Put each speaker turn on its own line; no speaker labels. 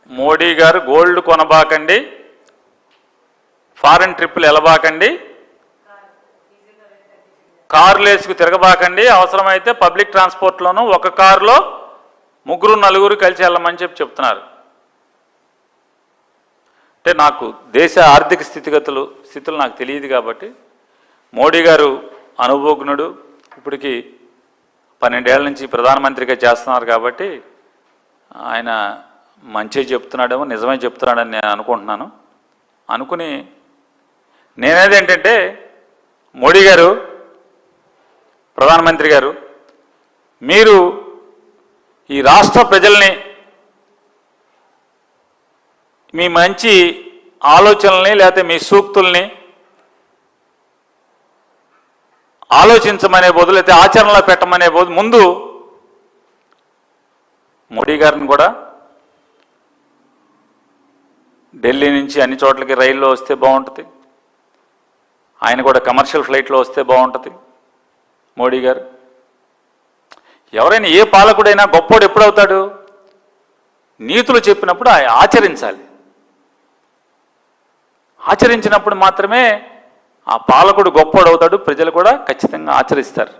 మోడీ గారు gold కొనబాకండి, foreign ట్రిప్పులు వెళ్ళబాకండి, కార్లు వేసుకు తిరగబాకండి, అవసరమైతే పబ్లిక్ ట్రాన్స్పోర్ట్లోనూ ఒక కారులో 3-4 కలిసి వెళ్ళమని చెప్తున్నారు. అంటే నాకు దేశ ఆర్థిక స్థితులు నాకు తెలియదు కాబట్టి మోడీ గారు అనుభవజ్ఞుడు, ఇప్పటికి 12 ఏళ్ల నుంచి ప్రధానమంత్రిగా చేస్తున్నారు కాబట్టి ఆయన మంచి చెప్తున్నాడేమో, నిజమే చెప్తున్నాడని నేను అనుకుంటున్నాను. అనుకుని నేనేదేంటంటే మోడీ గారు, ప్రధానమంత్రి గారు, మీరు ఈ రాష్ట్ర ప్రజల్ని మీ మంచి ఆలోచనల్ని లేకపోతే మీ సూక్తుల్ని ఆలోచించమనే బదులు అయితే ఆచరణలో పెట్టమనే ముందు మోడీ గారిని కూడా ఢిల్లీ నుంచి అన్ని చోట్లకి రైల్లో వస్తే బాగుంటుంది, ఆయన కూడా కమర్షియల్ ఫ్లైట్లో వస్తే బాగుంటుంది. మోడీ గారు ఎవరైనా ఏ పాలకుడైనా గొప్పోడు ఎప్పుడవుతాడు? నీతులు చెప్పినప్పుడు ఆచరించాలి. ఆచరించినప్పుడు మాత్రమే ఆ పాలకుడు గొప్పోడు అవుతాడు, ప్రజలు కూడా ఖచ్చితంగా ఆచరిస్తారు.